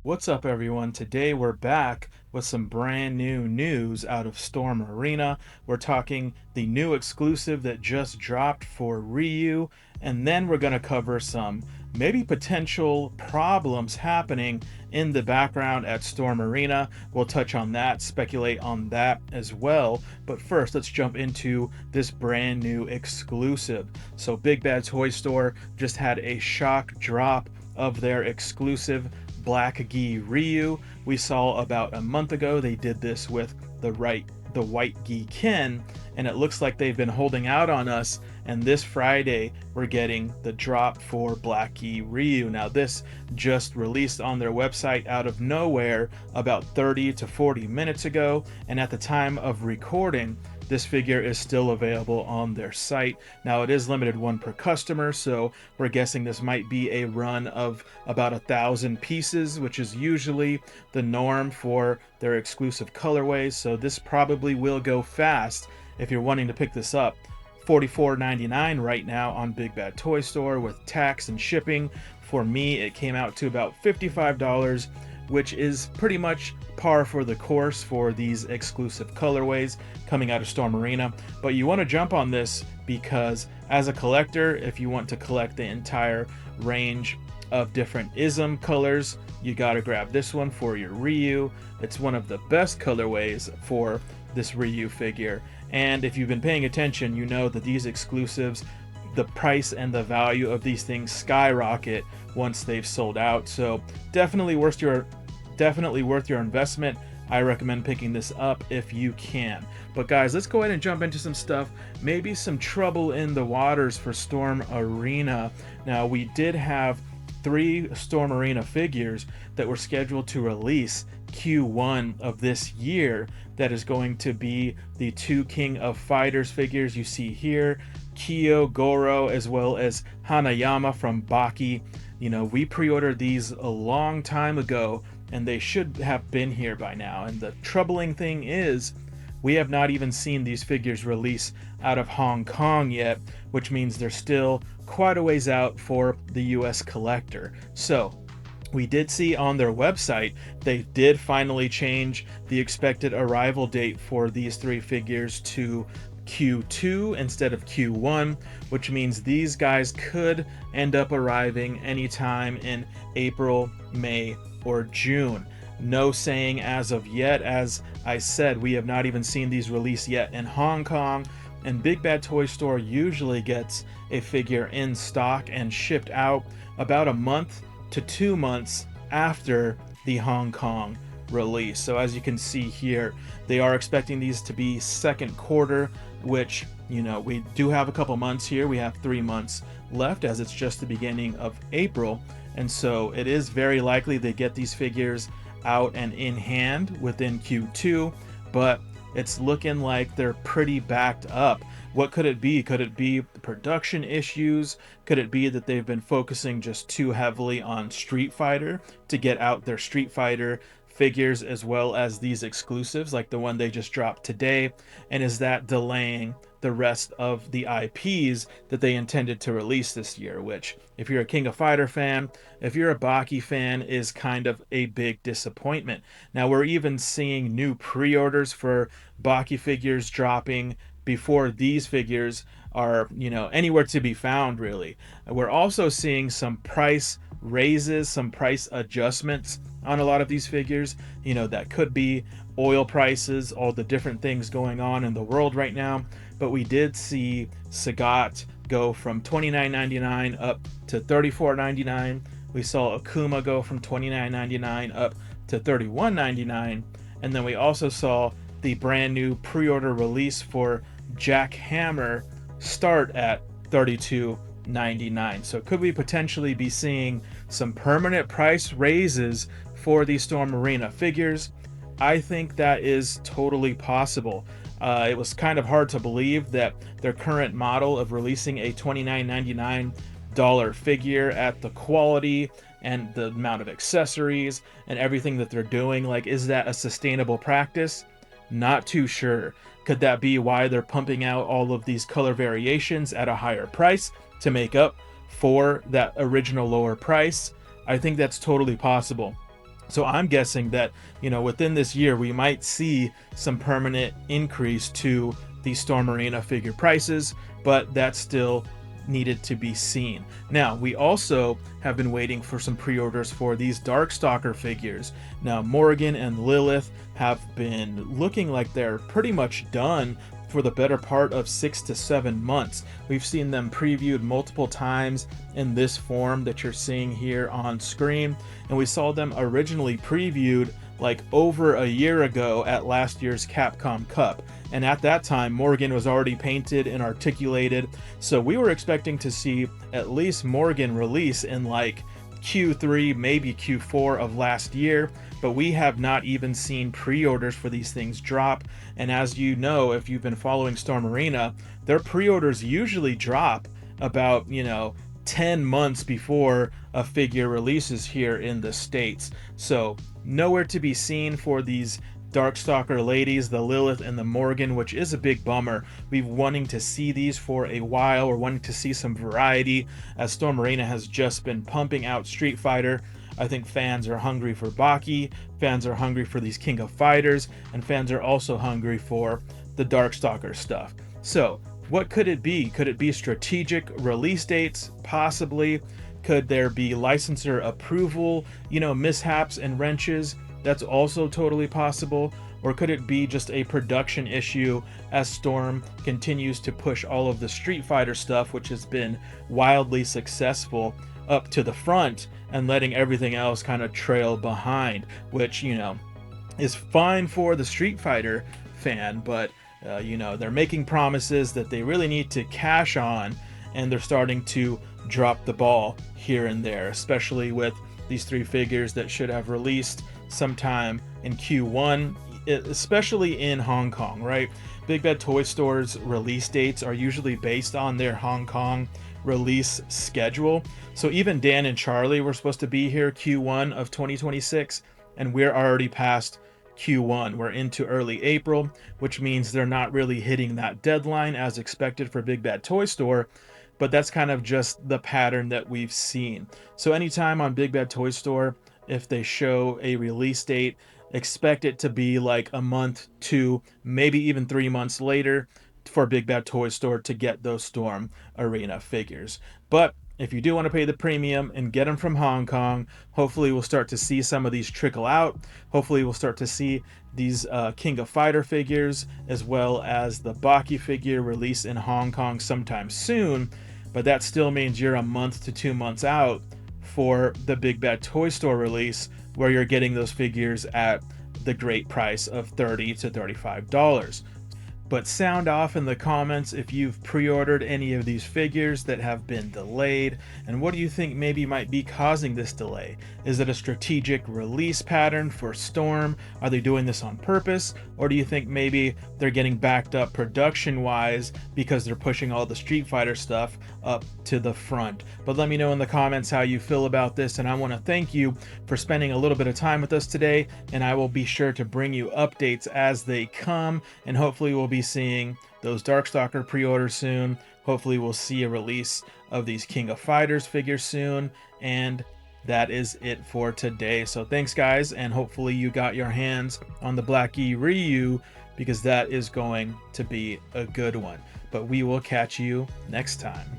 What's up, everyone? Today we're back with some brand new news out of Storm Arena. We're talking the new exclusive that just dropped for Ryu, and then we're going to cover some maybe potential problems happening in the background at Storm Arena. We'll touch on that, speculate on that as well. But first, let's jump into this brand new exclusive. So, Big Bad Toy Store just had a shock drop of their exclusive Black Gi Ryu. We saw about a month ago they did this with the white Gi Ken, and it looks like they've been holding out on us, and this Friday we're getting the drop for Black Gi Ryu. Now this just released on their website out of nowhere about 30 to 40 minutes ago, and at the time of recording this figure is still available on their site. Now it is limited one per customer, so we're guessing this might be a run of about 1,000 pieces, which is usually the norm for their exclusive colorways. So this probably will go fast if you're wanting to pick this up. $44.99 right now on Big Bad Toy Store with tax and shipping. For me, it came out to about $55, which is pretty much par for the course for these exclusive colorways coming out of Storm Arena. But you want to jump on this because as a collector, if you want to collect the entire range of different ism colors, you got to grab this one for your Ryu. It's one of the best colorways for this Ryu figure, and if you've been paying attention, you know that these exclusives, the price and the value of these things skyrocket once they've sold out. So definitely worth your investment. I recommend picking this up if you can. But guys, let's go ahead and jump into some stuff. Maybe some trouble in the waters for Storm Arena. Now, we did have 3 Storm Arena figures that were scheduled to release Q1 of this year. That is going to be the 2 King of Fighters figures you see here, Kyo, Goro, as well as Hanayama from Baki. You know, we pre-ordered these a long time ago, and they should have been here by now. And the troubling thing is, we have not even seen these figures release out of Hong Kong yet, which means they're still quite a ways out for the US collector. So we did see on their website they did finally change the expected arrival date for these 3 figures to Q2 instead of Q1, which means these guys could end up arriving anytime in April, May, or June. No saying as of yet. As I said, we have not even seen these release yet in Hong Kong, and Big Bad Toy Store usually gets a figure in stock and shipped out about a month to 2 months after the Hong Kong release. So as you can see here, they are expecting these to be second quarter, which, you know, we do have a couple months here. We have 3 months left as it's just the beginning of April. And so it is very likely they get these figures out and in hand within Q2, but it's looking like they're pretty backed up. What could it be? Could it be production issues? Could it be that they've been focusing just too heavily on Street Fighter to get out their Street Fighter figures as well as these exclusives like the one they just dropped today? And is that delaying the rest of the IPs that they intended to release this year, which, if you're a King of Fighter fan, if you're a Baki fan, is kind of a big disappointment. Now, we're even seeing new pre-orders for Baki figures dropping before these figures are, you know, anywhere to be found, really. We're also seeing some price raises, some price adjustments on a lot of these figures. You know, that could be oil prices, all the different things going on in the world right now. But we did see Sagat go from $29.99 up to $34.99. We saw Akuma go from $29.99 up to $31.99. And then we also saw the brand new pre-order release for Jack Hammer start at $32.99. So could we potentially be seeing some permanent price raises for these Storm Arena figures? I think that is totally possible. It was kind of hard to believe that their current model of releasing a $29.99 figure at the quality and the amount of accessories and everything that they're doing, like, is that a sustainable practice? Not too sure. Could that be why they're pumping out all of these color variations at a higher price to make up for that original lower price? I think that's totally possible. So I'm guessing that, within this year, we might see some permanent increase to the Storm Arena figure prices, but that's still needed to be seen. Now, we also have been waiting for some pre-orders for these Darkstalker figures. Now, Morgan and Lilith have been looking like they're pretty much done for the better part of 6 to 7 months. We've seen them previewed multiple times in this form that you're seeing here on screen, and we saw them originally previewed like over a year ago at last year's Capcom Cup. And at that time, Morgan was already painted and articulated, so we were expecting to see at least Morgan release in like Q3, maybe Q4 of last year, but we have not even seen pre-orders for these things drop. And as you know, if you've been following Storm Arena, their pre-orders usually drop about, 10 months before a figure releases here in the States. So nowhere to be seen for these Darkstalker ladies, the Lilith and the Morgan, which is a big bummer. We've been wanting to see these for a while. We're wanting to see some variety, as Storm Arena has just been pumping out Street Fighter. I think fans are hungry for Baki, fans are hungry for these King of Fighters, and fans are also hungry for the Darkstalker stuff. So what could it be? Could it be strategic release dates? Possibly. Could there be licensor approval, mishaps and wrenches? That's also totally possible. Or could it be just a production issue as Storm continues to push all of the Street Fighter stuff, which has been wildly successful, up to the front and letting everything else kind of trail behind, which, is fine for the Street Fighter fan, but, they're making promises that they really need to cash on, and they're starting to drop the ball here and there, especially with these 3 figures that should have released sometime in Q1, especially in Hong Kong, right? Big Bad Toy Store's release dates are usually based on their Hong Kong release schedule. So even Dan and Charlie were supposed to be here Q1 of 2026, and we're already past Q1. We're into early April, which means they're not really hitting that deadline as expected for Big Bad Toy Store, but that's kind of just the pattern that we've seen. So anytime on Big Bad Toy Store, if they show a release date, expect it to be like a month, 2, maybe even 3 months later for Big Bad Toy Store to get those Storm Arena figures. But if you do want to pay the premium and get them from Hong Kong, hopefully we'll start to see some of these trickle out. Hopefully we'll start to see these King of Fighter figures, as well as the Baki figure, release in Hong Kong sometime soon. But that still means you're a month to 2 months out for the Big Bad Toy Store release, where you're getting those figures at the great price of $30 to $35. But sound off in the comments if you've pre-ordered any of these figures that have been delayed, and what do you think maybe might be causing this delay? Is it a strategic release pattern for Storm? Are they doing this on purpose? Or do you think maybe they're getting backed up production-wise because they're pushing all the Street Fighter stuff up to the front? But let me know in the comments how you feel about this, and I want to thank you for spending a little bit of time with us today, and I will be sure to bring you updates as they come, and hopefully we'll be seeing those Darkstalker pre-orders soon. Hopefully we'll see a release of these King of Fighters figures soon, and that is it for today. So thanks guys, and hopefully you got your hands on the Black Gi Ryu, because that is going to be a good one. But we will catch you next time.